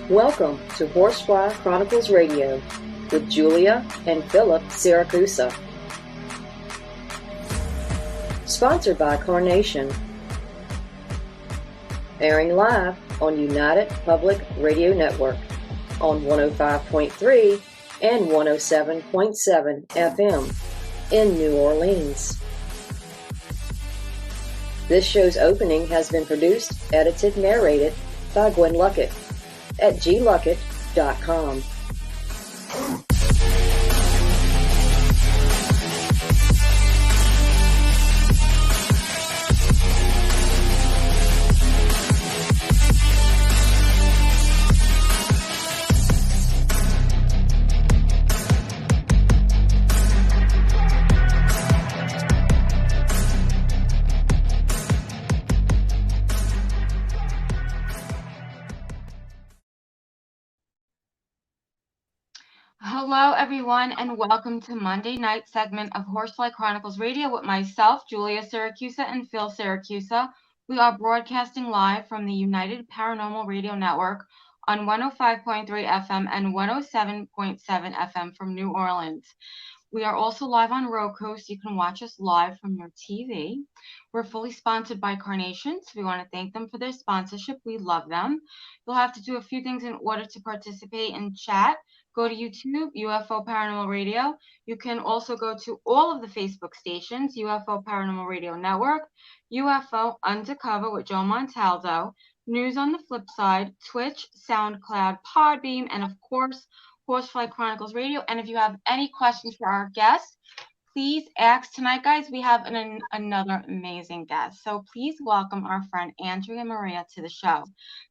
Welcome to Horsefly Chronicles Radio with Julia and Philip Siracusa. Sponsored by Carnation. Airing live on United Public Radio Network on 105.3 and 107.7 FM in New Orleans. This show's opening has been produced, edited, narrated by Gwen Luckett at gluckett.com. Hello, everyone, and welcome to Monday night segment of Horsefly Chronicles Radio with myself, Julia Siracusa, and Phil Siracusa. We are broadcasting live from the United Paranormal Radio Network on 105.3 FM and 107.7 FM from New Orleans. We are also live on Roku, so you can watch us live from your TV. We're fully sponsored by Carnation, so we want to thank them for their sponsorship. We love them. You'll have to do a few things in order to participate in chat. Go to YouTube, UFO Paranormal Radio. You can also go to all of the Facebook stations, UFO Paranormal Radio Network, UFO Undercover with Joe Montaldo, News on the Flip Side, Twitch, SoundCloud, Podbeam, and of course, Horsefly Chronicles Radio. And if you have any questions for our guests, please ask. Tonight, guys, we have another amazing guest. So please welcome our friend Andrea Maria to the show.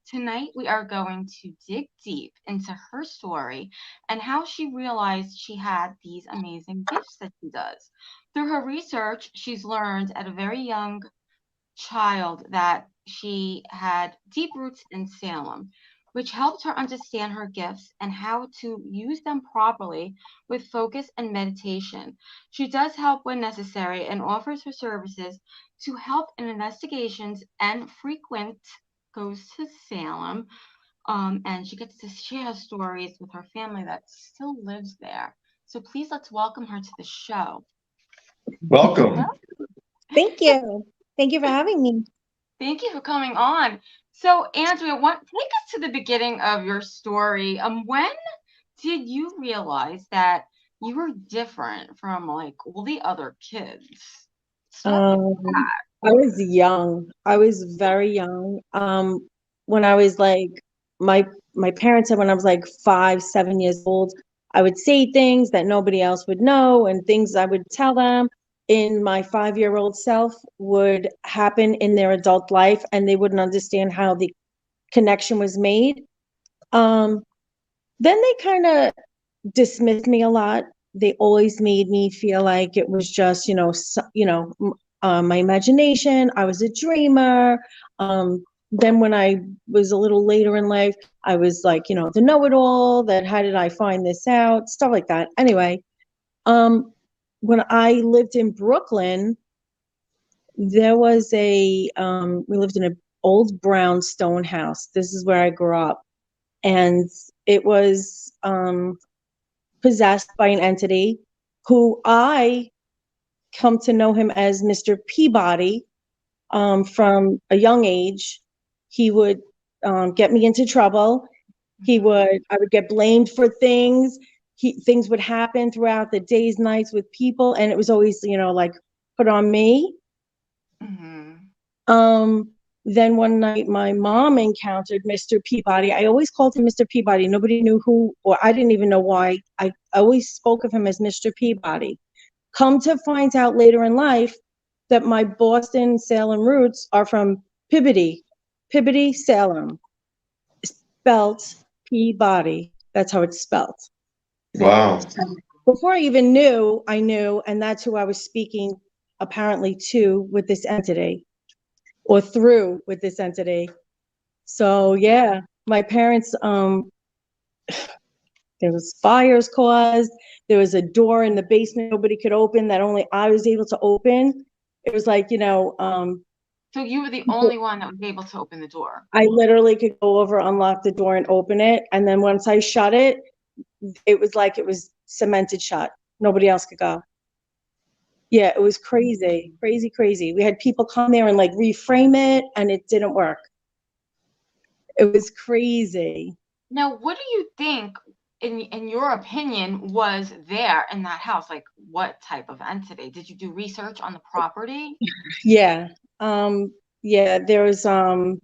Tonight, we are going to dig deep into her story and how she realized she had these amazing gifts that she does. Through her research, she's learned at a very young child that she had deep roots in Salem, which helped her understand her gifts and how to use them properly with focus and meditation. She does help when necessary and offers her services to help in investigations and goes to Salem, and she gets to share stories with her family that still lives there. So please let's welcome her to the show. Welcome. Thank you. Thank you for having me. Thank you for coming on. So, Andrea, take us to the beginning of your story. When did you realize that you were different from like all the other kids? I was young. I was very young. When I was like, my parents said when I was like 5, 7 years old, I would say things that nobody else would know, and things I would tell them in my 5-year-old self would happen in their adult life, and they wouldn't understand how the connection was made. Then they kind of dismissed me a lot. They always made me feel like it was just, my imagination. I was a dreamer. Then when I was a little later in life, I was like, the know-it-all, that how did I find this out? Stuff like that. Anyway, when I lived in Brooklyn, there was we lived in an old brownstone house. This is where I grew up. And it was possessed by an entity who I come to know him as Mr. Peabody from a young age. He would get me into trouble. I would get blamed for things. Things would happen throughout the days, nights with people, and it was always, like put on me. Mm-hmm. Then one night my mom encountered Mr. Peabody. I always called him Mr. Peabody. Nobody knew who, or I didn't even know why. I always spoke of him as Mr. Peabody. Come to find out later in life that my Boston, Salem roots are from Peabody, Salem, spelt Peabody. That's how it's spelt. Wow. Before I even knew, I knew, and that's who I was speaking apparently to with this entity, or through with this entity. So yeah, my parents, there was fires caused. There was a door in the basement nobody could open that only I was able to open. It was like, So you were the only one that was able to open the door. I literally could go over, unlock the door, and open it. And then once I shut it, it was like it was cemented shut. Nobody else could go. Yeah, it was crazy, crazy, crazy. We had people come there and like reframe it, and it didn't work. It was crazy. Now, what do you think, in your opinion, was there in that house? Like, what type of entity? Did you do research on the property? Yeah. Yeah, there was an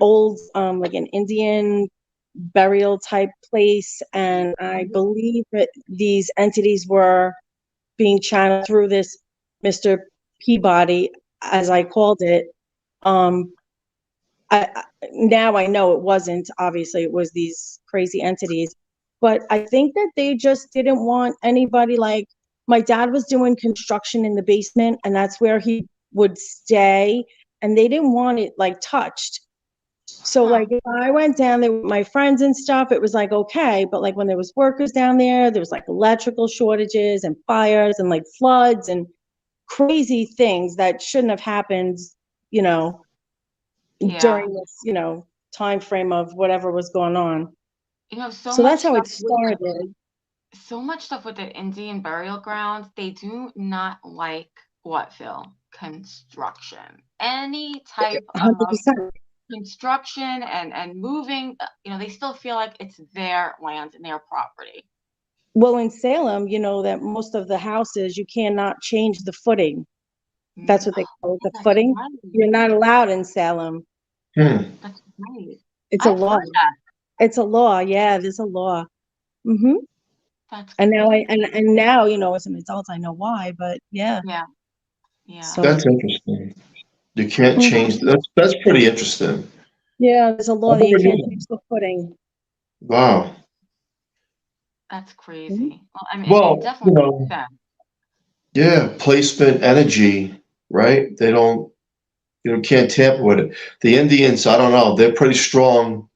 old like an Indian burial type place, and I believe that these entities were being channeled through this Mr. Peabody, as I called it. Now I know it wasn't, obviously it was these crazy entities, but I think that they just didn't want anybody, like my dad was doing construction in the basement, and that's where he would stay, and they didn't want it like touched. So like if I went down there with my friends and stuff, it was like okay, but like when there was workers down there was like electrical shortages and fires and like floods and crazy things that shouldn't have happened, you know, during this, you know, time frame of whatever was going on. You know, So that's how it started. So much stuff with the Indian burial grounds. They do not like what, Phil? Construction. Any type of 100%. construction and moving, you know, they still feel like it's their land and their property. Well, in Salem, you know that most of the houses, you cannot change the footing. That's what they call it, the footing. Right. You're not allowed in Salem. That's right. It's a law. It's a law. Yeah, there's a law. Mm-hmm. That's and now and now, you know, as an adult, I know why, but yeah. Yeah. So, that's interesting. You can't change. That's pretty interesting. Yeah, there's a law that you can't change the footing. Wow. That's crazy. Well, I mean, Well, it definitely makes sense. Yeah, placement energy, right? They don't, can't tamper with it. The Indians, I don't know, they're pretty strong.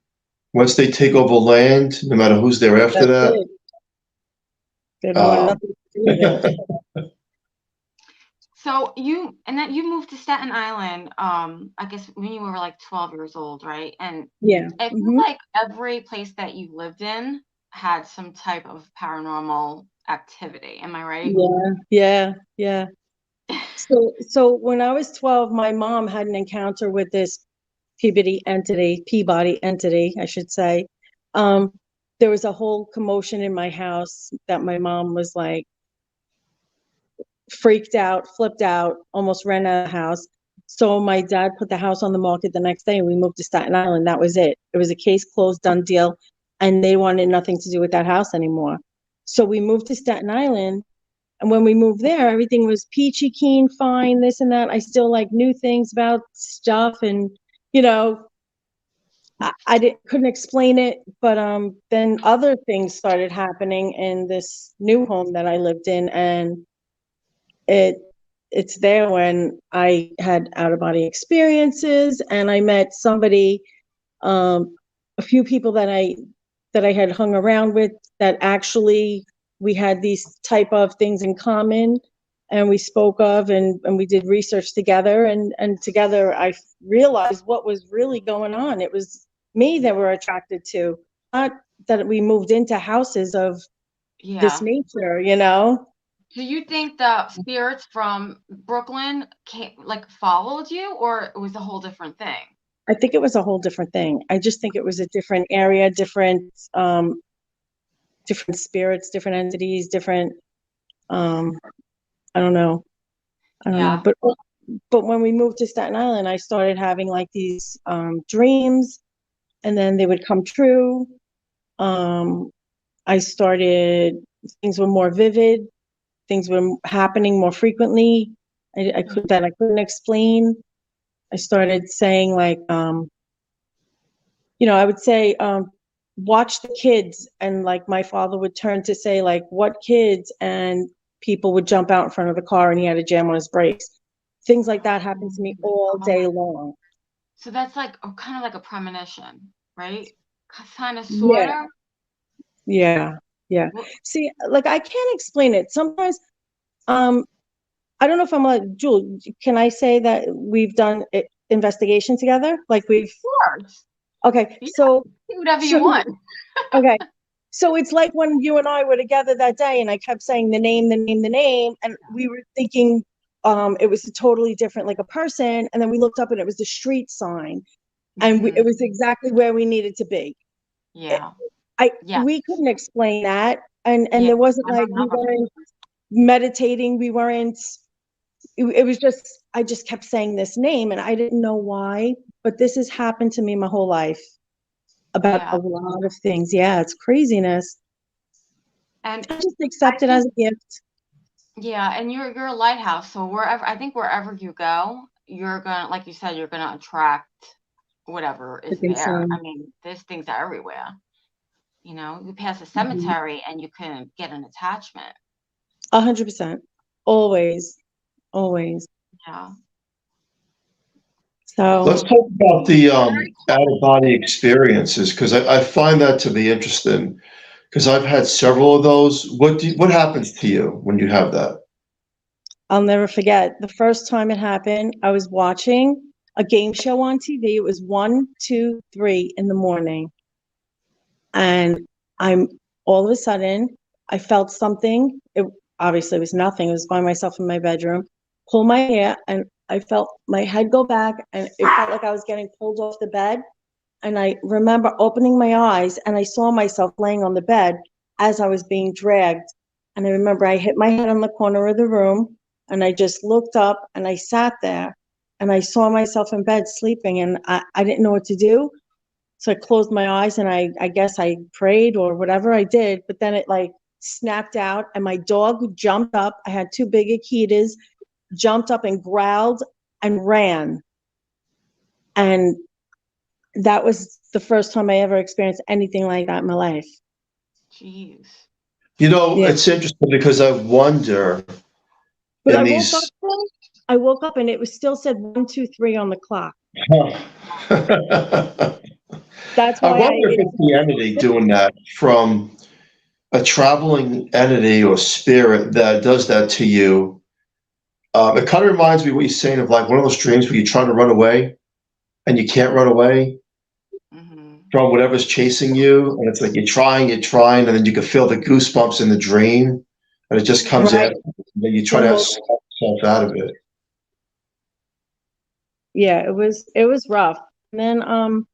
Once they take over land, no matter who's there after that. It. They don't want nothing to do with it. So you moved to Staten Island, I guess when you were like 12 years old, right? And yeah, I feel like every place that you lived in had some type of paranormal activity. Am I right? Yeah. So when I was 12, my mom had an encounter with this Peabody entity, I should say. There was a whole commotion in my house that my mom was like freaked out, flipped out, almost ran out of the house. So my dad put the house on the market the next day and we moved to Staten Island. That was it. It was a case closed, done deal. And they wanted nothing to do with that house anymore. So we moved to Staten Island. And when we moved there, everything was peachy keen, fine, this and that. I still like knew things about stuff. And, you know, I couldn't explain it. But then other things started happening in this new home that I lived in. And it's there when I had out-of-body experiences, and I met somebody, a few people that I had hung around with that actually we had these type of things in common, and we spoke of and we did research together, and together I realized what was really going on. It was me that we're attracted to, not that we moved into houses of this nature, you know. Do you think the spirits from Brooklyn followed you, or it was a whole different thing? I think it was a whole different thing. I just think it was a different area, different spirits, different entities, different, I don't know. But when we moved to Staten Island, I started having like these dreams, and then they would come true. Things were more vivid. Things were happening more frequently. I couldn't explain. I started saying like, I would say, watch the kids, and like my father would turn to say like, what kids? And people would jump out in front of the car and he had to jam on his brakes. Things like that happened to me all day long. So that's like kind of like a premonition, right? Kind of, sort of. Yeah. See, like I can't explain it. Sometimes, I I don't know if I'm like, Jewel, can I say that we've done investigation together? Like we've, Of course. okay, Yeah. so, Do whatever so you want. okay. So it's like when you and I were together that day and I kept saying the name, and we were thinking it was a totally different, like a person. And then we looked up and it was the street sign and it was exactly where we needed to be. Yeah. We couldn't explain that. And Yeah, there wasn't I like, don't we know. weren't meditating. We weren't, it was just, I just kept saying this name and I didn't know why, but this has happened to me my whole life about Yeah. a lot of things. Yeah, it's craziness. And I just accept it as a gift. yeah, and you're a lighthouse, so wherever you go, you're gonna, like you said, you're gonna attract whatever is there. I mean, there's things everywhere. You know, you pass a cemetery and you can get an attachment. 100%. Always. Yeah. So Let's talk about the out-of-body experiences, because I find that to be interesting, because I've had several of those. What happens to you when you have that? I'll never forget the first time it happened. I was watching a game show on TV. It was 1, 2, 3 in the morning. And all of a sudden, I felt something. It obviously was nothing. It was by myself in my bedroom. Pull my hair, and I felt my head go back, and it felt like I was getting pulled off the bed. And I remember opening my eyes, and I saw myself laying on the bed as I was being dragged. And I remember I hit my head on the corner of the room, and I just looked up, and I sat there, and I saw myself in bed sleeping, and I didn't know what to do. So I closed my eyes and I guess I prayed or whatever I did, but then it like snapped out and my dog jumped up. I had 2 big Akitas, jumped up and growled and ran. And that was the first time I ever experienced anything like that in my life. Jeez. You know, Yeah. it's interesting because I wonder But in I these. woke up and it was still said 1, 2, 3 on the clock. That's I why wonder if it's the entity doing that, from a traveling entity or spirit that does that to you. It kind of reminds me of what you're saying, of like one of those dreams where you try to run away and you can't run away from whatever's chasing you. And it's like you're trying, and then you can feel the goosebumps in the dream and it just comes Right. in. And then you try to have yourself out of it. Yeah, it was rough. And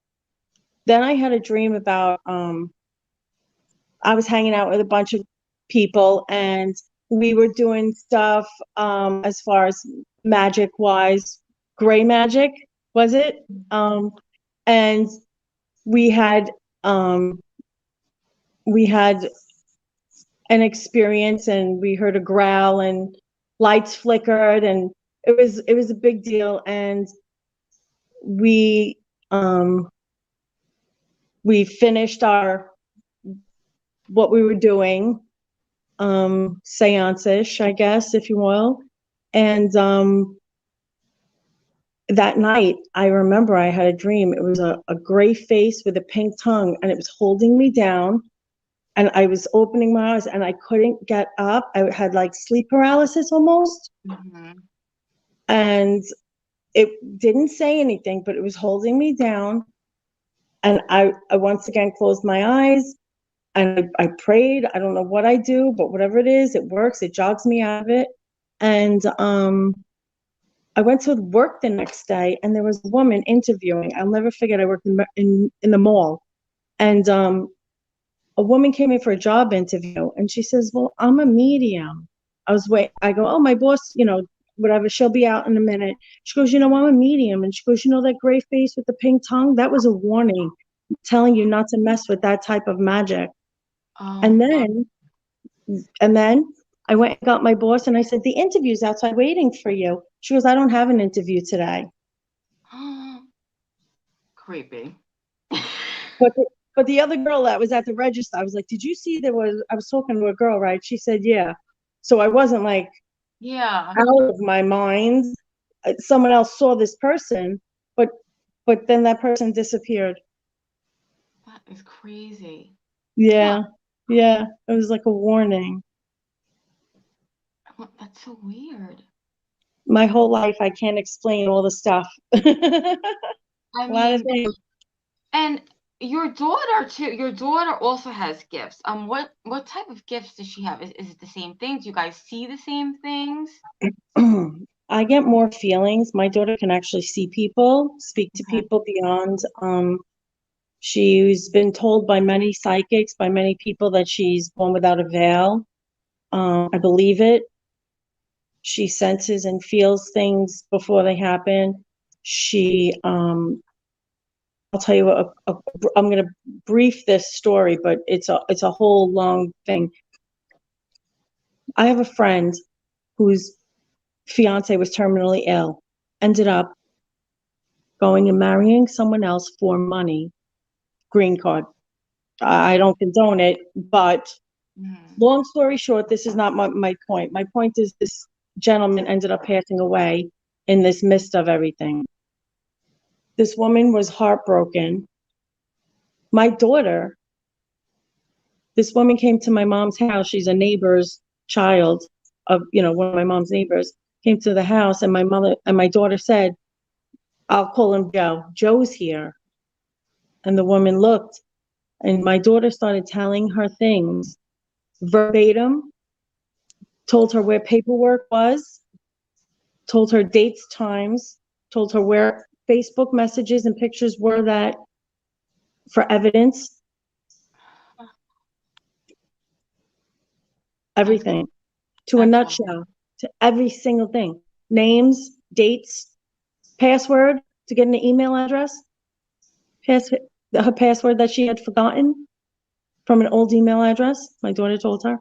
then I had a dream about I was hanging out with a bunch of people and we were doing stuff as far as magic wise, gray magic was it? And we had um we had an experience and we heard a growl and lights flickered and it was a big deal. And we um we finished what we were doing, seance-ish, I guess, if you will. And that night, I remember I had a dream. It was a gray face with a pink tongue, and it was holding me down. And I was opening my eyes, and I couldn't get up. I had like sleep paralysis almost. And it didn't say anything, but it was holding me down. And I once again closed my eyes. And I prayed. I don't know what I do, but whatever it is, it works. It jogs me out of it. And I went to work the next day, and there was a woman interviewing. I'll never forget. I worked in the mall, and a woman came in for a job interview, and she says, "Well, I'm a medium." I go, "Oh, my boss, whatever. She'll be out in a minute." She goes, "I'm a medium," and she goes, "That gray face with the pink tongue? That was a warning, telling you not to mess with that type of magic." And then I went and got my boss and I said, "The interview's outside waiting for you." She goes, "I don't have an interview today." Creepy. But the other girl that was at the register, I was like, "Did you see I was talking to a girl, right?" She said, "Yeah." So I wasn't like out of my mind. Someone else saw this person, but then that person disappeared. That is crazy. Yeah. Yeah. It was like a warning. That's so weird. my whole life, I can't explain all the stuff. I A lot of mean, things. and your daughter too. Your daughter also has gifts. What type of gifts does she have? Is it the same things? Do you guys see the same things? I get more feelings. My daughter can actually see people, speak to Okay. people beyond. She's been told by many psychics, by many people, that she's born without a veil. I believe it. She senses and feels things before they happen. I'll tell you what, I'm going to brief this story, but it's a whole long thing. I have a friend whose fiance was terminally ill, ended up going and marrying someone else for money, green card. I don't condone it, but long story short, this is not my point. My point is this gentleman ended up passing away in this midst of everything. This woman was heartbroken. My daughter, this woman came to my mom's house. She's a neighbor's child of, one of my mom's neighbors, came to the house, and my daughter said, I'll call him Joe. Joe's here. And the woman looked, and my daughter started telling her things verbatim, told her where paperwork was, told her dates, times, told her where Facebook messages and pictures were that for evidence. Everything. To a nutshell. To every single thing. Names, dates, password to get an email address. Her password that she had forgotten from an old email address. My daughter told her.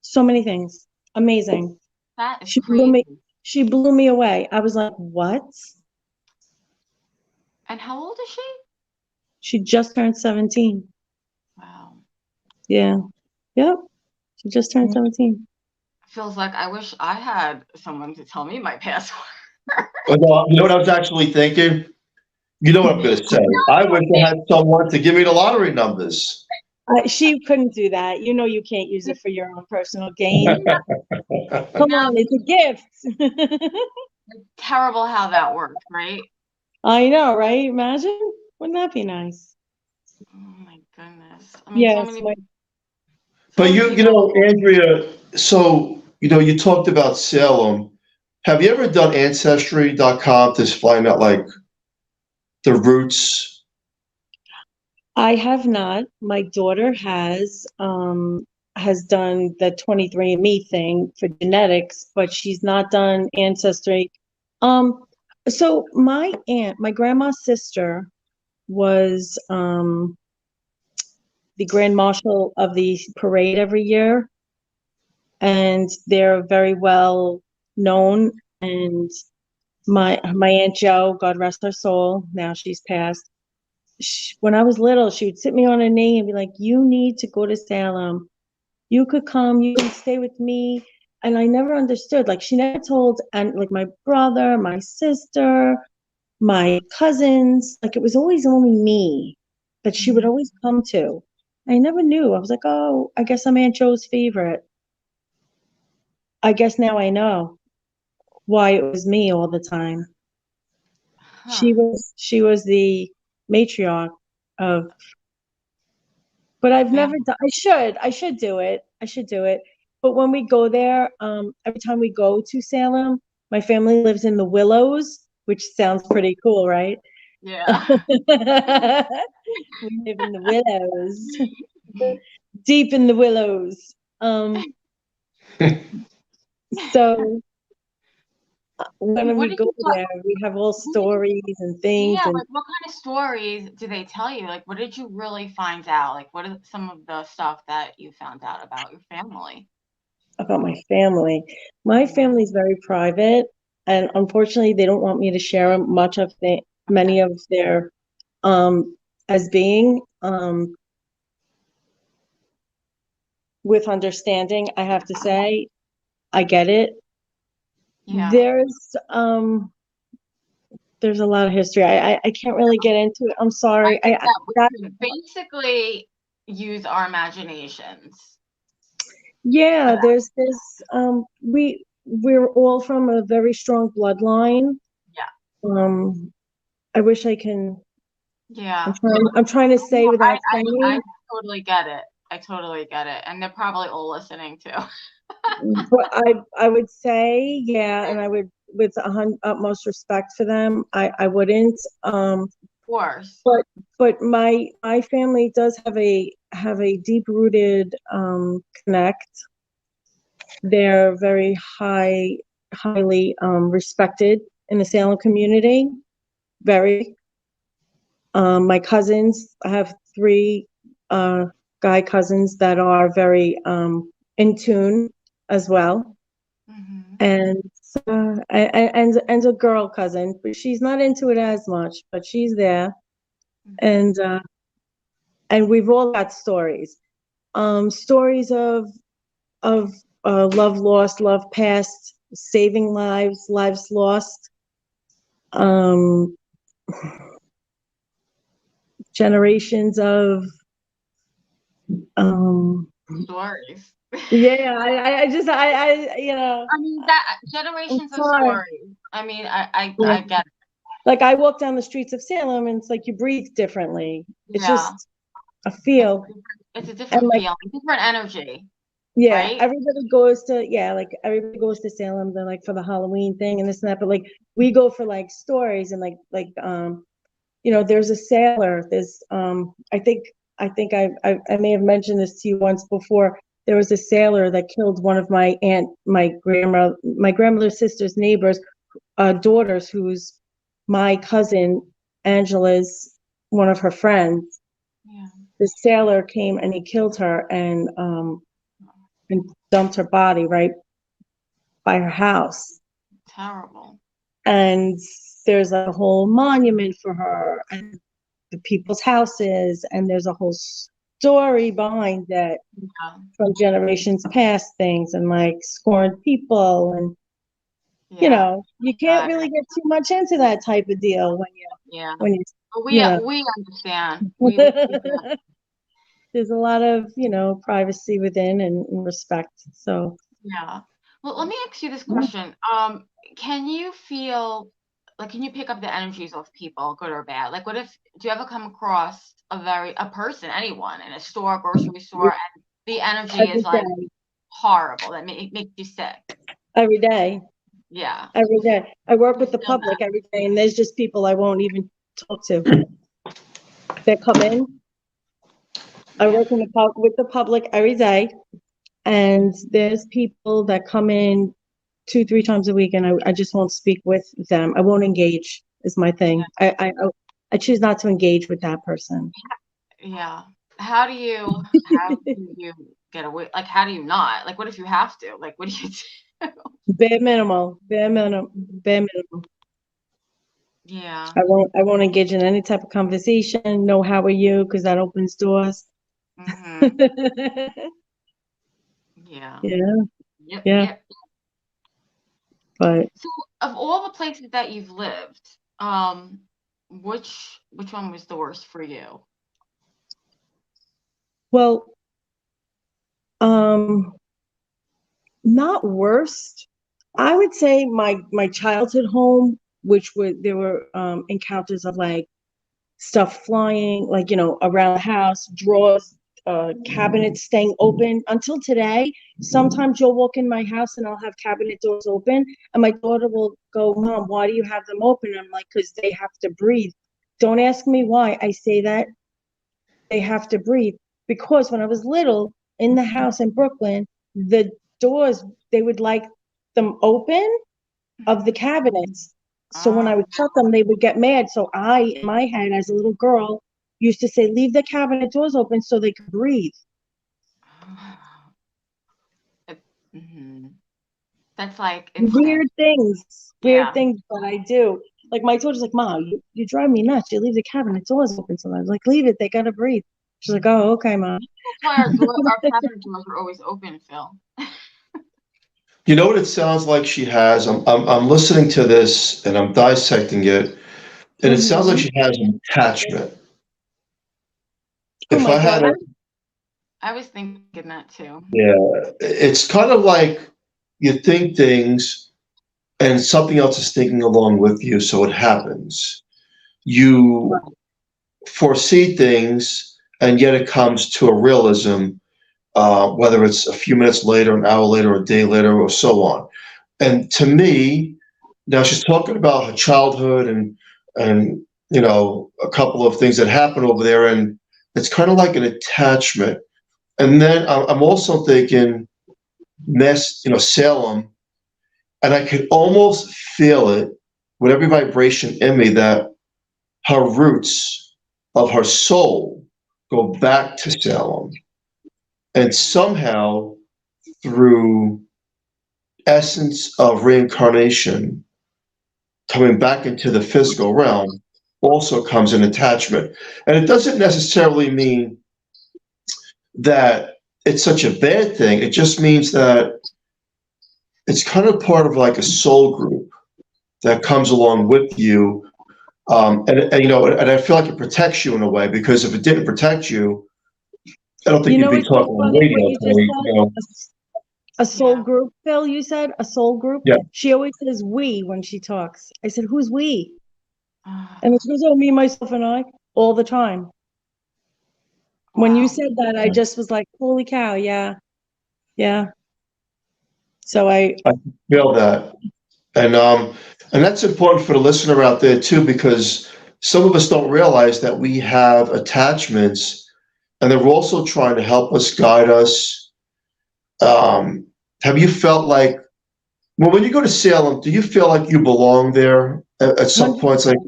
So many things. Amazing. That is She crazy. blew me away. I was like, what? And how old is she? She just turned 17. Wow. Yeah. Yep. She just turned 17. Feels like I wish I had someone to tell me my password. Well, you know what I was actually thinking? You know what I'm going to say. I wish I had someone to give me the lottery numbers. She couldn't do that. You can't use it for your own personal gain. Come on, it's a gift. It's terrible how that works, right? I know, right? Imagine. Wouldn't that be nice? Oh my goodness. I mean, Yes. But Andrea, so, you talked about Salem. Have you ever done Ancestry.com to find out, like, the roots? I have not. My daughter has done the 23andMe thing for genetics, but she's not done Ancestry. So my grandma's sister was the grand marshal of the parade every year, and they're very well known. And my Aunt Jo, God rest her soul, now she's passed. When I was little, she would sit me on her knee and be like, you need to go to Salem. You could come, you can stay with me. And I never understood. Like, she never told, and like my brother, my sister, my cousins, like it was always only me that she would always come to. I never knew. I was like, oh, I guess I'm Aunt Jo's favorite. I guess now I know why it was me all the time. She was the matriarch of, but I've never done. I should do it. But when we go there, every time we go to Salem, my family lives in the Willows, which sounds pretty cool, right? Yeah. We live in the Willows, deep in the Willows. So when we go there, we have all stories and things. Yeah, like what kind of stories do they tell you? Like, what did you really find out? Like, what are some of the stuff that you found out about your family? About my family. My family is very private, and unfortunately, they don't want me to share many of their as being with understanding. I have to say, I get it. Yeah. There's a lot of history. I can't really get into it. I'm sorry. We could basically use our imaginations. Yeah, there's this we're all from a very strong bloodline. Yeah. I wish I can. Yeah. I'm trying to say without saying. I totally get it. I totally get it. And they're probably all listening too. But I would say, yeah, and I would, with utmost respect for them, I wouldn't. Of course. But my family does have a deep rooted connect. They're very highly respected in the Salem community. Very. My cousins, I have 3 guy cousins that are very in tune as well. Mm-hmm. And a girl cousin, but she's not into it as much, but she's there. Mm-hmm. And we've all got stories. Stories of love lost, love past, saving lives lost. Generations of Stories. Yeah, I just you know. I mean, that generations of stories. I mean, I get it. Like, I walk down the streets of Salem and it's like you breathe differently. It's just a feel. It's a different feeling, different energy. Yeah, right? everybody goes to Salem, then, like, for the Halloween thing and this and that, but like we go for like stories and there's a sailor. There's I think I may have mentioned this to you once before. There was a sailor that killed one of my grandmother's sister's neighbors, daughters, who's my cousin Angela's one of her friends. Yeah. The sailor came and he killed her and dumped her body right by her house. Terrible. And there's a whole monument for her and the people's houses, and there's a whole story behind that from generations past, things and like scorned people, and you can't really get too much into that type of deal when you we understand. There's a lot of privacy within and respect. So well, let me ask you this question. Can you pick up the energies of people, good or bad? Like, do you ever come across a person, anyone in a store, grocery store, and the energy is like horrible, that makes you sick? Every day. Yeah. Every day. I work with the public every day, and there's just people I won't even talk to. They come in. I work with the public every day, and there's people that come in 2-3 times a week, and I just won't speak with them. I won't engage is my thing. I choose not to engage with that person. Yeah. How do you get away? Like, how do you not? Like, what if you have to? Like, what do you do? Bare minimum. Yeah. I won't engage in any type of conversation. No, how are you? Because that opens doors. Mm-hmm. Yeah. Yeah. But so, of all the places that you've lived, which one was the worst for you? Well, not worst. I would say my childhood home, there were encounters of like stuff flying, like around the house, drawers, cabinets staying open. Until today, sometimes you'll walk in my house and I'll have cabinet doors open, and my daughter will go, "Mom, why do you have them open?" I'm like, "Because they have to breathe." Don't ask me why I say that. They have to breathe. Because when I was little in the house in Brooklyn, the doors, they would like them open of the cabinets. So when I would shut them, they would get mad. So I, in my head as a little girl, used to say, "Leave the cabinet doors open so they can breathe." Mm-hmm. That's like weird things that I do. Like, my daughter's like, "Mom, you drive me nuts. You leave the cabinet doors open sometimes." Like, "Leave it. They gotta breathe." She's like, "Oh, okay, Mom." That's why our cabinet doors are always open, Phil. You know what it sounds like she has? I'm listening to this and I'm dissecting it, and it sounds like she has an attachment. If I had I was thinking that too. Yeah, it's kind of like you think things and something else is thinking along with you, so it happens. You foresee things, and yet it comes to a realism, whether it's a few minutes later, an hour later, a day later, or so on. And to me, now she's talking about her childhood and a couple of things that happened over there, and it's kind of like an attachment. And then I'm also thinking Salem, and I could almost feel it with every vibration in me that her roots of her soul go back to Salem. And somehow, through essence of reincarnation, coming back into the physical realm, also comes an attachment. And it doesn't necessarily mean that it's such a bad thing. It just means that it's kind of part of like a soul group that comes along with you. And I feel like it protects you in a way, because if it didn't protect you, I don't think you'd be talking on the radio. A soul group, Phil, you said a soul group? Yeah. She always says we when she talks. I said, who's we? And she goes, oh, me, myself, and I, all the time. When you said that, I just was like, holy cow, yeah. Yeah. So I feel that. And that's important for the listener out there too, because some of us don't realize that we have attachments, and they're also trying to help us, guide us. Have you felt like, when you go to Salem, do you feel like you belong there at some points? Like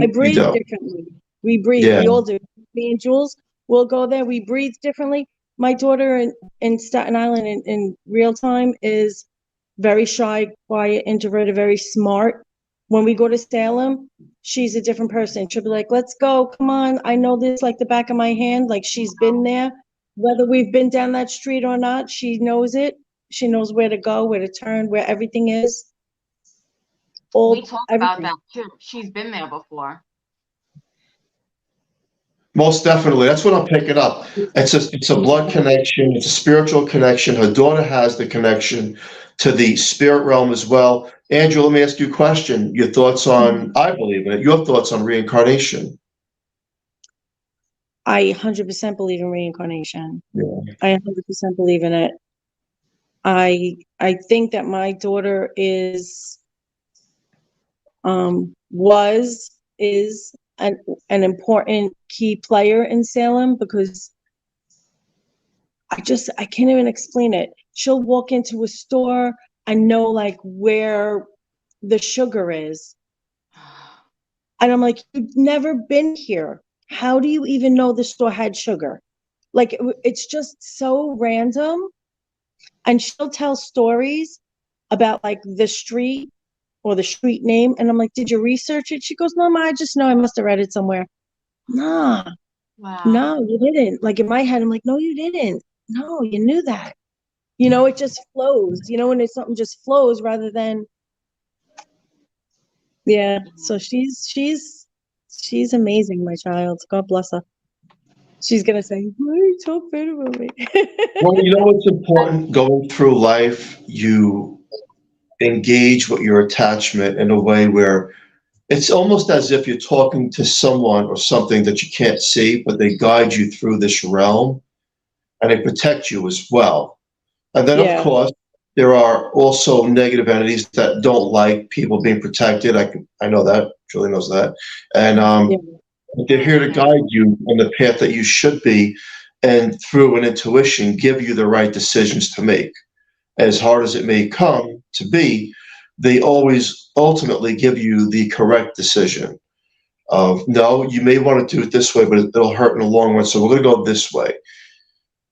I breathe differently. We breathe. We all do. Me and Jules will go there. We breathe differently. My daughter in Staten Island in real time is very shy, quiet, introverted, very smart. When we go to Salem, she's a different person. She'll be like, let's go. Come on. I know this like the back of my hand. Like she's been there. Whether we've been down that street or not, she knows it. She knows where to go, where to turn, where everything is. We talked about that too. She's been there before. Most definitely. That's what I'm picking up. It's a blood connection. It's a spiritual connection. Her daughter has the connection to the spirit realm as well. Andrew, let me ask you a question. Your thoughts on, I believe in it, your thoughts on reincarnation. I 100% believe in reincarnation. Yeah. I 100% believe in it. I think that my daughter is an important key player in Salem, because I can't even explain it. She'll walk into a store and know like where the sugar is. And I'm like, you've never been here. How do you even know the store had sugar? Like, it's just so random. And she'll tell stories about like the street or the street name. And I'm like, did you research it? She goes, no, Ma, I just know, I must have read it somewhere. Nah, no, you didn't. Like in my head, I'm like, no, you didn't. No, you knew that. It just flows, when it's something just flows rather than, yeah. So she's amazing, my child. God bless her. She's going to say, why are you so bad about me? Well, what's important going through life, you engage with your attachment in a way where it's almost as if you're talking to someone or something that you can't see, but they guide you through this realm and they protect you as well. And then, of course, there are also negative entities that don't like people being protected. I know that. Julie knows that. And they're here to guide you on the path that you should be, and through an intuition, give you the right decisions to make. As hard as it may come to be, they always ultimately give you the correct decision of, no, you may want to do it this way, but it'll hurt in the long run, so we're going to go this way.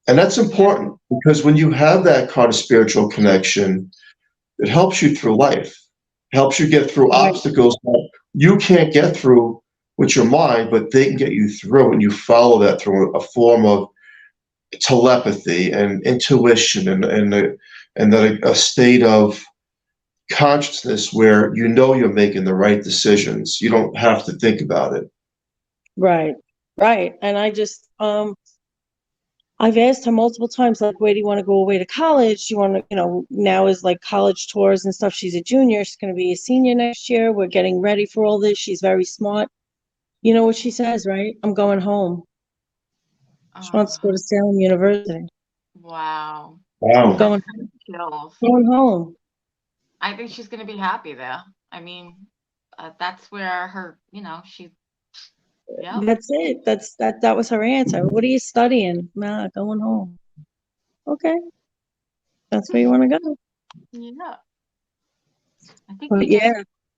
And that's important, because when you have that kind of spiritual connection, it helps you through life. It helps you get through obstacles that you can't get through with your mind, but they can get you through, and you follow that through a form of telepathy and intuition and a state of consciousness where you're making the right decisions. You don't have to think about it. Right. And I just I've asked her multiple times, like, where do you want to go away to college? Do you want to, now is like college tours and stuff. She's a junior. She's going to be a senior next year. We're getting ready for all this. She's very smart. You know what she says, right? I'm going home. She wants to go to Salem University. Wow. Wow. Going home. I think she's going to be happy there. I mean, that's where her, she. Yeah. That's it. That was her answer. What are you studying? Nah, going home. Okay. That's where you want to go. Yeah. I think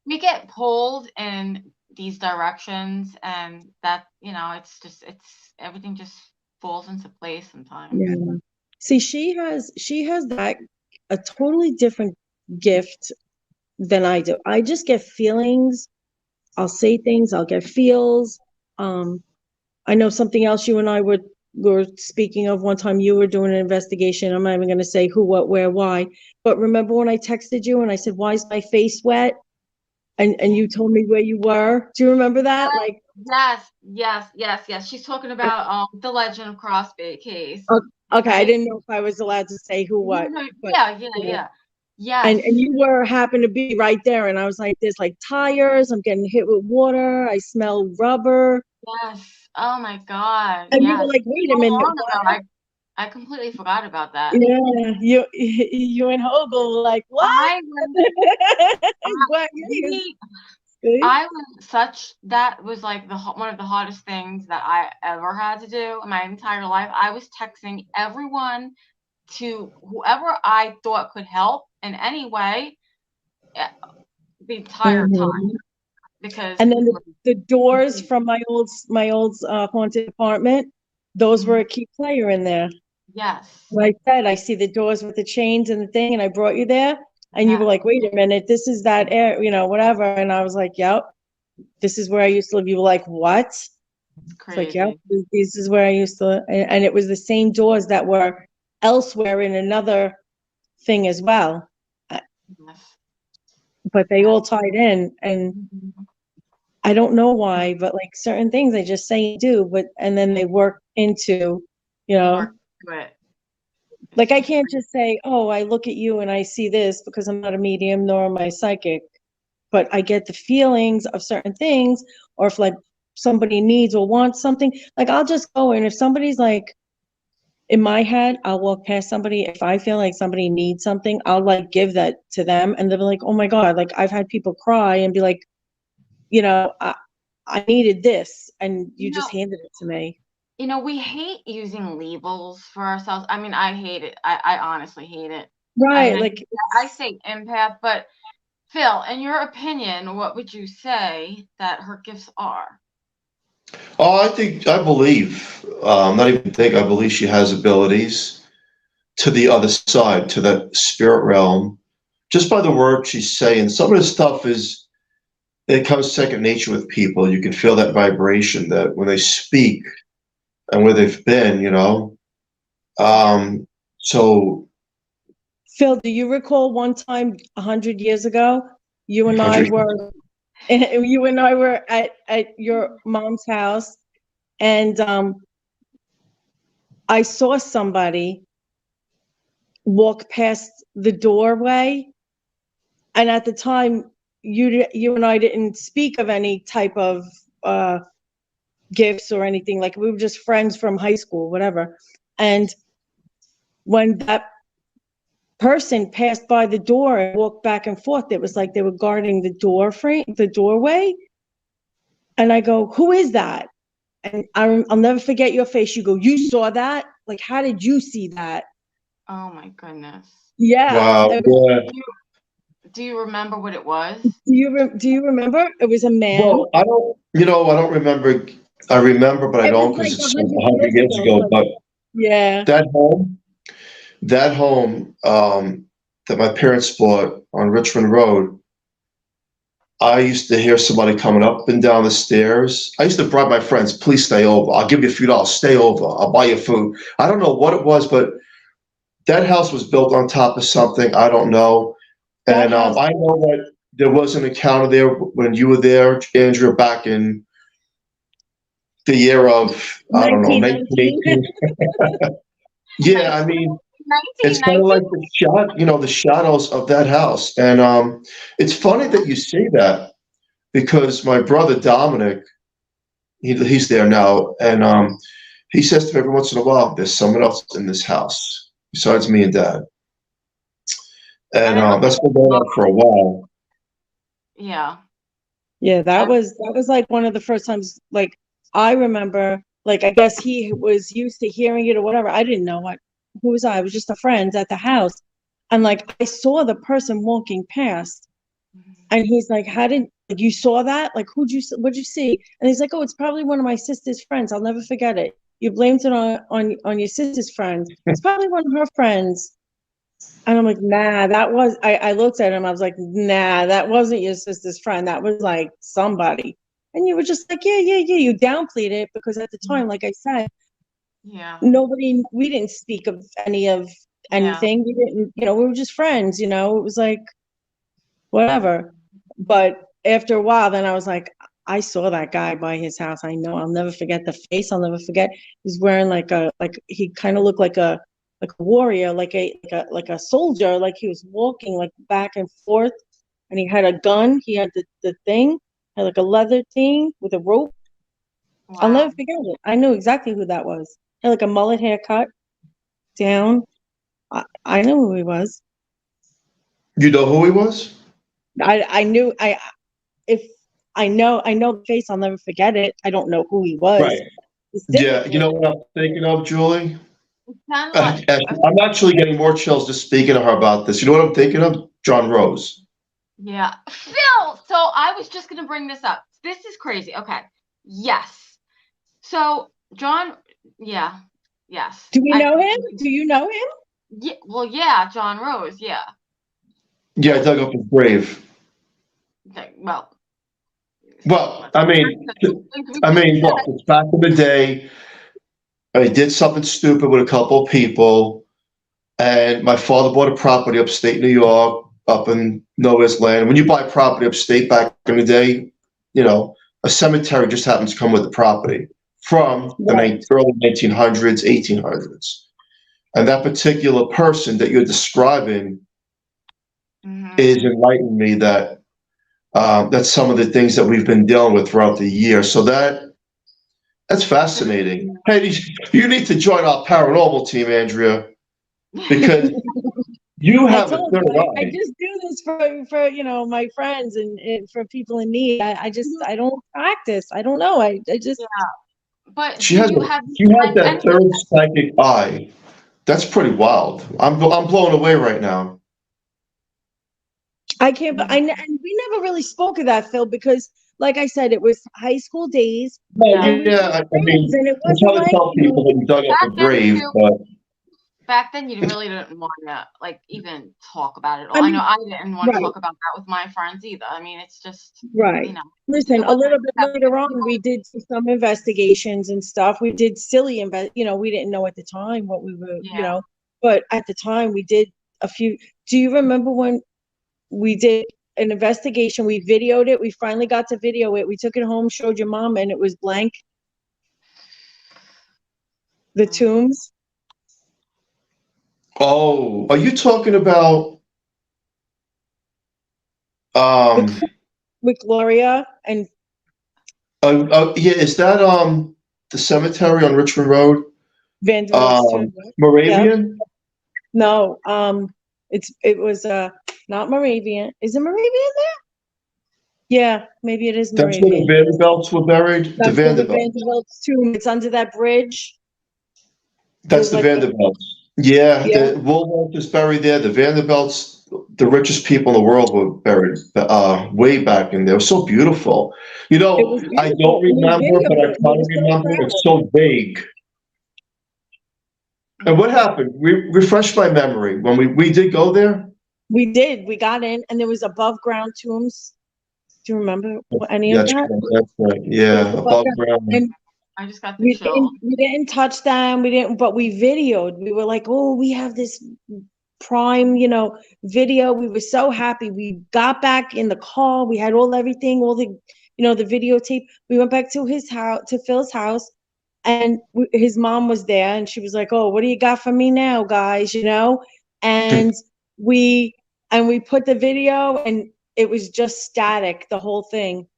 we get pulled in these directions, and that, it's everything just falls into place sometimes. Yeah. See, she has that a totally different gift than I do. I just get feelings. I'll say things, I'll get feels. I know something else you and I were speaking of one time. You were doing an investigation. I'm not even going to say who, what, where, why. But remember when I texted you and I said, "Why is my face wet?" And you told me where you were. Do you remember that? Yes. She's talking about the Legend of Crossbay case. Okay, I didn't know if I was allowed to say who, what. But, yeah. Yes. And you happened to be right there, and I was like, "There's like tires. I'm getting hit with water. I smell rubber." Yes. Oh my God. And you were like, "Wait a minute." I completely forgot about that. Yeah, you and Hogle were like, "What?" That was like one of the hardest things that I ever had to do in my entire life. I was texting everyone to whoever I thought could help in any way the entire time. And then the doors from my old haunted apartment, those were a key player in there. Yes. Like I said, I see the doors with the chains and the thing, and I brought you there, and you were like, "Wait a minute, this is that air, whatever." And I was like, "Yep, this is where I used to live." You were like, "What?" It's like, "Yep, this is where I used to live." And it was the same doors that were elsewhere in another thing as well. Yes. But they all tied in, and I don't know why, but like certain things I just say and do, and then they work into, like I can't just say, "Oh, I look at you and I see this," because I'm not a medium nor am I psychic, but I get the feelings of certain things, or if like somebody needs or wants something, like I'll just go, and if somebody's like in my head, I'll walk past somebody. If I feel like somebody needs something, I'll like give that to them, and they'll be like, "Oh my God," like I've had people cry and be like, I needed this, and you just handed it to me. We hate using labels for ourselves. I mean, I hate it. I honestly hate it. Right. I mean, I say empath, but Phil, in your opinion, what would you say that her gifts are? Oh, I believe she has abilities to the other side, to that spirit realm, just by the words she's saying. Some of the stuff it comes second nature with people. You can feel that vibration that when they speak and where they've been, so. Phil, do you recall one time 100 years ago, you and I were at your mom's house, and I saw somebody walk past the doorway, and at the time you and I didn't speak of any type of gifts or anything. Like we were just friends from high school, whatever. And when that person passed by the door and walked back and forth, it was like they were guarding the doorway. And I go, "Who is that?" And I'll never forget your face. You go, "You saw that? Like, how did you see that?" Oh my goodness. Yeah. Wow. Yeah. Do you remember what it was? Do you remember? It was a man. Well, I don't remember. I remember, but I don't, because it's 100 years ago. But yeah, that home that my parents bought on Richmond Road, I used to hear somebody coming up and down the stairs. I used to bribe my friends, "Please stay over. I'll give you a few dollars. Stay over. I'll buy you food." I don't know what it was, but that house was built on top of something. I don't know. And I know that there was an encounter there when you were there, Andrea, back in the year of, I don't know, 1918. Yeah, I mean, it's kind of 1990. like the shadows of that house. And it's funny that you say that because my brother Dominic, he's there now, and he says to me every once in a while, "There's someone else in this house besides me and Dad," and I don't that's been going on for a while. Yeah. Yeah, that was like one of the first times, like I remember, like I guess he was used to hearing it or whatever. I didn't know who was I? I was just a friend at the house. And like I saw the person walking past and he's like, like, you saw that? Like what'd you see? And he's like, oh, it's probably one of my sister's friends. I'll never forget it. You blamed it on your sister's friend. It's probably one of her friends. And I'm like, nah, I looked at him. I was like, nah, that wasn't your sister's friend. That was like somebody. And you were just like, yeah. You downplayed it because at the time, like I said, Yeah. we didn't speak of anything. We didn't, we were just friends, it was like, whatever. But after a while, then I was like, I saw that guy by his house. I know, I'll never forget the face. I'll never forget. He's wearing he kind of looked like a warrior, like a soldier, like he was walking like back and forth, and he had a gun. He had the thing, had like a leather thing with a rope. Wow. I'll never forget it. I knew exactly who that was. He had like a mullet haircut down. I know who he was. You know who he was? I knew if I know the face, I'll never forget it. I don't know who he was. Right. Yeah, you know what I'm thinking of, Julie? Sound like- I'm actually getting more chills just speaking to her about this. You know what I'm thinking of? John Rose. Yeah. Phil, so I was just going to bring this up. This is crazy. Okay. Yes. So, John, yeah. Yes. Do we know him? Do you know him? Yeah. Well, yeah, John Rose. Yeah. Yeah, I dug up his grave. Okay, well, I mean, look, it's back in the day. I did something stupid with a couple of people, and my father bought a property upstate New York, up in Nowhere's Land. When you buy property upstate back in the day, a cemetery just happens to come with the property from the early 1900s, 1800s. And that particular person that you're describing is enlightening me that that's some of the things that we've been dealing with throughout the year. So that's fascinating. Hey, you need to join our paranormal team, Andrea, because you have a third eye. I just do this for my friends and for people in need. I don't practice. I don't know. I just. Yeah. But she has that third psychic eye. That's pretty wild. I'm blown away right now. I can't. And we never really spoke of that, Phil, because, like I said, it was high school days. Well, yeah, I mean, I'm trying to tell people that you dug up a grave, but back then you really didn't want to even talk about it. I know I didn't want to talk about that with my friends either. I mean, it's just Listen, a little bit later on, we did some investigations and stuff. We did silly we didn't know at the time what we were, but at the time we did a few. Do you remember when we did an investigation? We videoed it. We finally got to video it. We took it home, showed your mom, and it was blank. The tombs. Oh, are you talking about with Gloria and yeah, is that the cemetery on Richmond Road? Moravian? Yeah. No, it was not Moravian. Is it Moravian there? Yeah, maybe it is Moravian. That's where the Vanderbilts were buried. That's the Vanderbilts tomb. It's under that bridge. That's the Vanderbilts. Yeah, the Woolworth is buried there. The Vanderbilts, the richest people in the world, were buried way back in there. It was so beautiful. I don't remember, but I kind of remember. It's so vague. And what happened? Refresh my memory. When we did go there? We did. We got in, and there was above ground tombs. Do you remember any of that? That's right. Yeah, above ground. I just got the chill. We didn't touch them. We didn't, but we videoed. We were like, oh, we have this prime, video. We were so happy. We got back in the car. We had everything, all the, the videotape. We went back to his house, to Phil's house. And his mom was there, and she was like, "Oh, what do you got for me now, guys?" And we put the video, and it was just static, the whole thing.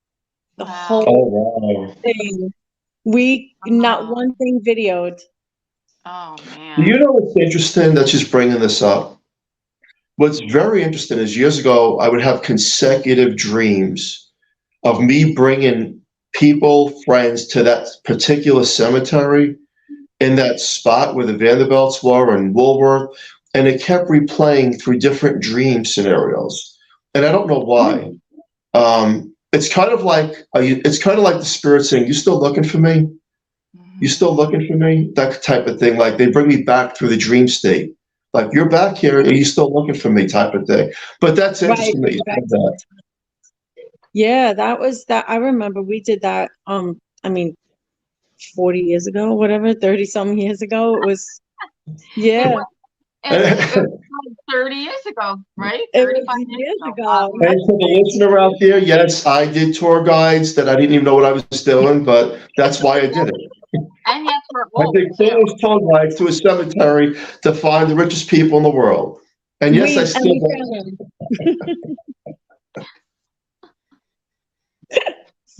The whole wow. thing. We not one thing videoed. Oh man. You know what's interesting that she's bringing this up? What's very interesting is years ago, I would have consecutive dreams of me bringing people, friends to that particular cemetery in that spot where the Vanderbilts were and Woolworth, and it kept replaying through different dream scenarios. And I don't know why. It's kind of like the spirit saying, "You still looking for me? You still looking for me?" That type of thing. Like they bring me back through the dream state. Like, "You're back here. Are you still looking for me?" type of thing. But that's interesting that you said that. Yeah, that was that. I remember we did that. 40 years ago, whatever, 30 something years ago. It was, yeah. It was like 30 years ago, right? 35 years ago. And for the listener out there, yes, I did tour guides that I didn't even know what I was doing, but that's why I did it. And yes, we're I old. did those tour guides to a cemetery to find the richest people in the world. And yes, I still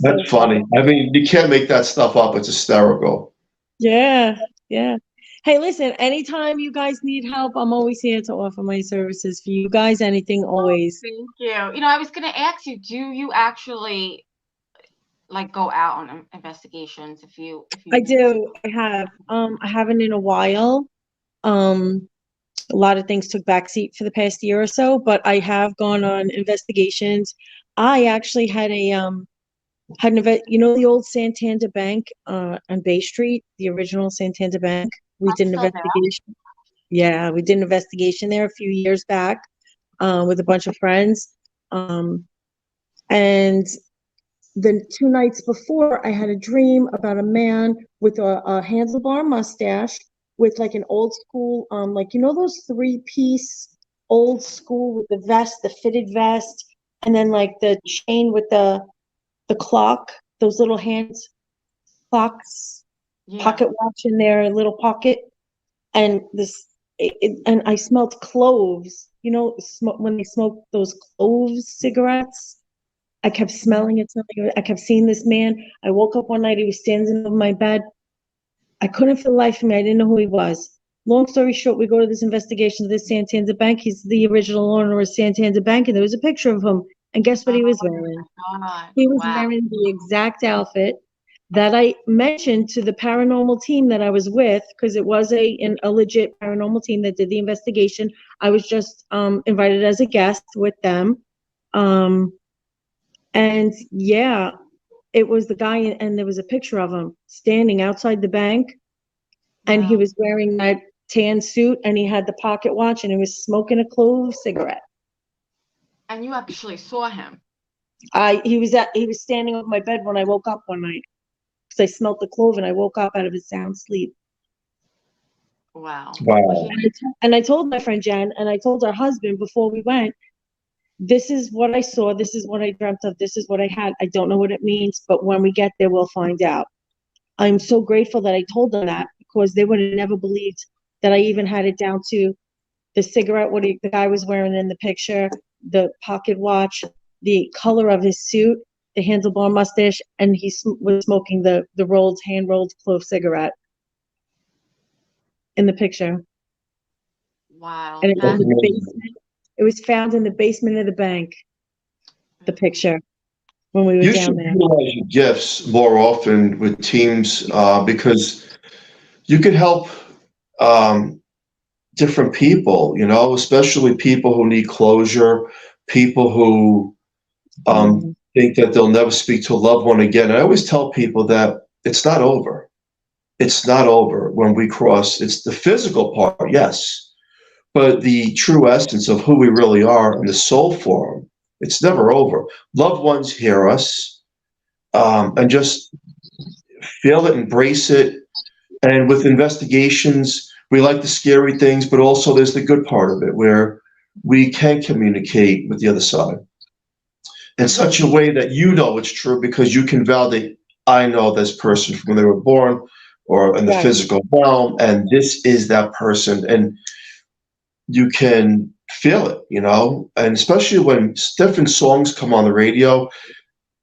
That's funny. I mean, you can't make that stuff up. It's hysterical. Yeah, yeah. Hey, listen, anytime you guys need help, I'm always here to offer my services for you guys. Anything, always. Thank you. I was going to ask you, do you actually like go out on investigations if you I do. I haven't in a while. A lot of things took backseat for the past year or so, but I have gone on investigations. I actually had an event, the old Santander Bank on Bay Street, the original Santander Bank. We did an investigation. Yeah, we did an investigation there a few years back with a bunch of friends. And the 2 nights before, I had a dream about a man with a handlebar mustache with like an old school, those 3-piece old school with the vest, the fitted vest, and then like the chain with the clock, those little hand clocks, pocket watch in their little pocket, and and I smelled cloves. When they smoke those cloves cigarettes, I kept smelling it. I kept seeing this man. I woke up one night. He was standing over my bed. I couldn't for the life of me. I didn't know who he was. Long story short, we go to this investigation of this Santander Bank. He's the original owner of Santander Bank, and there was a picture of him. And guess what he was wearing? He was wearing the exact outfit that I mentioned to the paranormal team that I was with, because it was a legit paranormal team that did the investigation. I was just invited as a guest with them. And yeah, it was the guy, and there was a picture of him standing outside the bank, and he was wearing that tan suit, and he had the pocket watch, and he was smoking a clove cigarette. And you actually saw him? He was standing over my bed when I woke up one night, because I smelled the clove, and I woke up out of a sound sleep. Wow. And I told my friend Jen, and I told her husband before we went, this is what I saw, this is what I dreamt of, this is what I had. I don't know what it means, but when we get there, we'll find out. I'm so grateful that I told them that, because they would have never believed that I even had it down to the cigarette, what the guy was wearing in the picture, the pocket watch, the color of his suit, the handlebar mustache, and he was smoking the hand-rolled clove cigarette in the picture. Wow. And it was in the basement. It was found in the basement of the bank, the picture, when we were down there. You should utilize your gifts more often with teams, because you could help different people, especially people who need closure, people who think that they'll never speak to a loved one again. I always tell people that it's not over. It's not over when we cross. It's the physical part, yes. But the true essence of who we really are in the soul form, it's never over. Loved ones hear us, and just feel it, embrace it. And with investigations, we like the scary things, but also there's the good part of it where we can communicate with the other side in such a way that it's true, because you can validate, I know this person from when they were born, or in the Right. physical realm, and this is that person, and you can feel it, and especially when different songs come on the radio,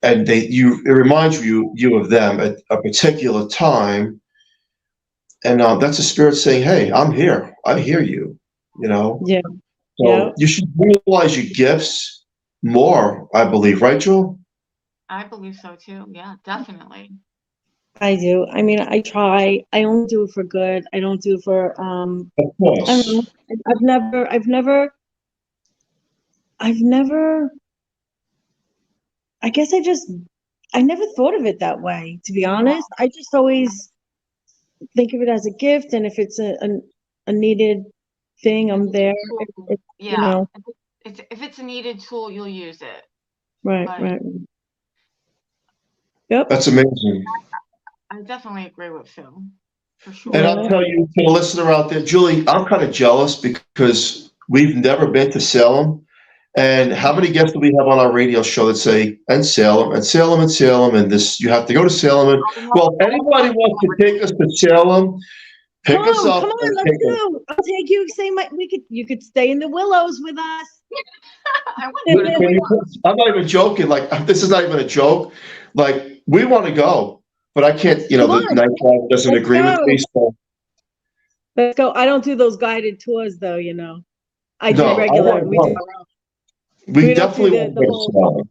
and it reminds you of them at a particular time, and that's a spirit saying, "Hey, I'm here. I hear you." Yeah. Yeah. So you should realize your gifts more, I believe, right, Jewel? I believe so too. Yeah, definitely. I do. I mean, I try. I only do it for good. I don't do it for Of I don't course. know. I've never I guess I never thought of it that way, to be honest. I just always think of it as a gift, and if it's a needed thing, I'm there. Yeah. If it's a needed tool, you'll use it. Right, But right. Yep. That's amazing. I definitely agree with Phil, for sure. And I'll tell you, to the listener out there, Julie, I'm kind of jealous because we've never been to Salem. And how many guests do we have on our radio show that say, and Salem, and Salem, and Salem, and this, you have to go to Salem. And, well, if anybody wants to take us to Salem, pick us up. Come on, let's go. I'll take you. You could stay in the Willows with us. I'm not even joking. Like, this is not even a joke. Like, we want to go, but I can't, the night driver doesn't agree with me. So. Let's go. I don't do those guided tours, though, I do regular. We definitely won't go to Salem.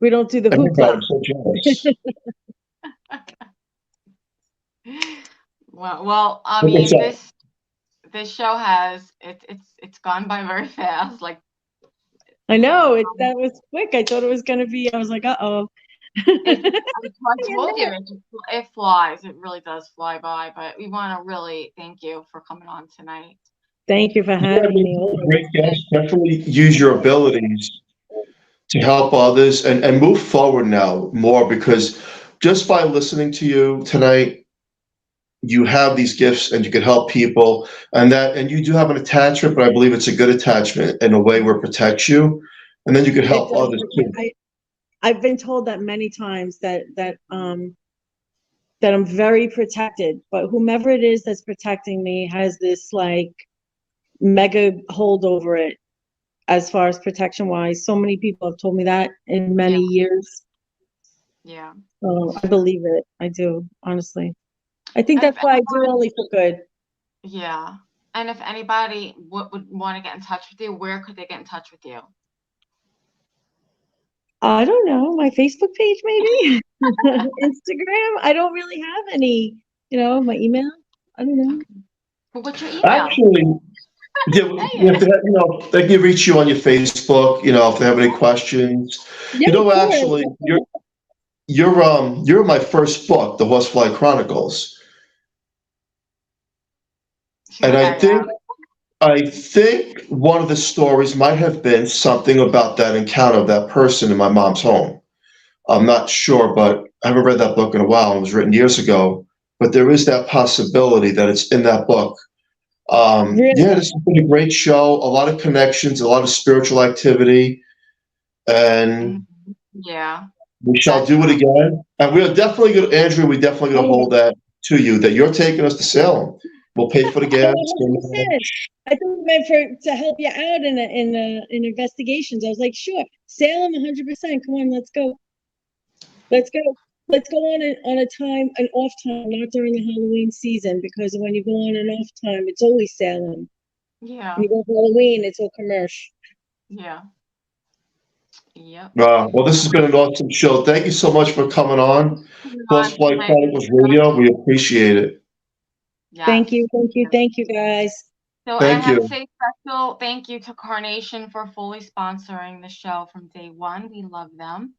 We don't do the hoopla. I'm so jealous. Well, I mean, this show it's gone by very fast. Like, I know that was quick. I thought it was gonna be. I was like, uh-oh. It flies. It really does fly by. But we want to really thank you for coming on tonight. Thank you for having me. Great guest. Definitely use your abilities to help others and move forward now more, because just by listening to you tonight, you have these gifts and you can help people, and you do have an attachment, but I believe it's a good attachment in a way where it protects you, and then you can help others too. I've been told that many times that I'm very protected, but whomever it is that's protecting me has this like mega hold over it as far as protection wise. So many people have told me that in many years. Yeah. So I believe it. I do, honestly. I think that's why I do only for good. Yeah. And if anybody would want to get in touch with you, where could they get in touch with you? I don't know. My Facebook page, maybe. Instagram. I don't really have any, my email. I don't know. Well, what's your email? Actually, they can reach you on your Facebook, if they have any questions. Actually, you're my first book, The Horsefly Chronicles. And I think one of the stories might have been something about that encounter of that person in my mom's home. I'm not sure, but I haven't read that book in a while. It was written years ago, but there is that possibility that it's in that book. Really? Yeah, this has been a great show. A lot of connections, a lot of spiritual activity, and we shall do it again. And we are definitely going to, Andrea, we're definitely going to hold that to you, that you're taking us to Salem. We'll pay for the gas. I thought you meant to help you out in investigations. I was like, sure, Salem, 100%. Come on, let's go. Let's go on an off time, not during the Halloween season, because when you go on an off time, it's always Salem. Yeah. When you go for Halloween, it's all commercial. Yeah. Yep. Well, this has been an awesome show. Thank you so much for coming on Horsefly Chronicles Radio. We appreciate it. Yes. Thank you, guys. So I have to say special thank you to Carnation for fully sponsoring the show from day one. We love them.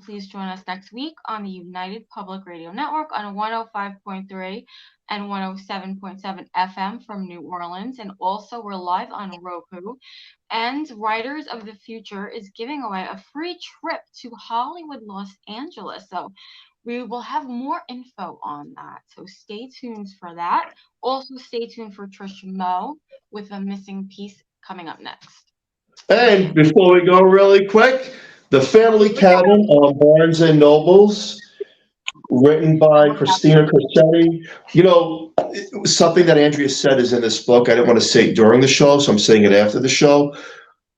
Please join us next week on the United Public Radio Network on 105.3 and 107.7 FM from New Orleans. And also we're live on Roku. And Writers of the Future is giving away a free trip to Hollywood, Los Angeles. So we will have more info on that. So stay tuned for that. Also stay tuned for Trish Moe with a missing piece coming up next. And before we go really quick, the Family Cabin on Barnes & Nobles written by Christina Cressetti. You know, something that Andrea said is in this book. I didn't want to say it during the show, so I'm saying it after the show.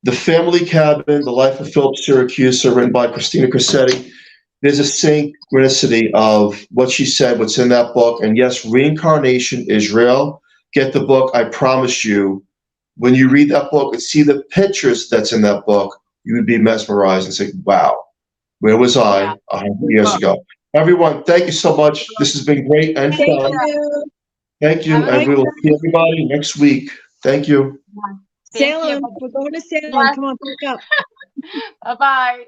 The Family Cabin, The Life of Philip Syracuse, written by Christina Cressetti. There's a synchronicity of what she said, what's in that book. And yes, reincarnation is real. Get the book. I promise you, when you read that book and see the pictures that's in that book, you would be mesmerized and say, wow, where was I 100 years ago? Everyone, thank you so much. This has been great and fun. Thank you. And we will see everybody next week. Thank you. Salem, we're going to Salem. Come on, pick up. Bye-bye.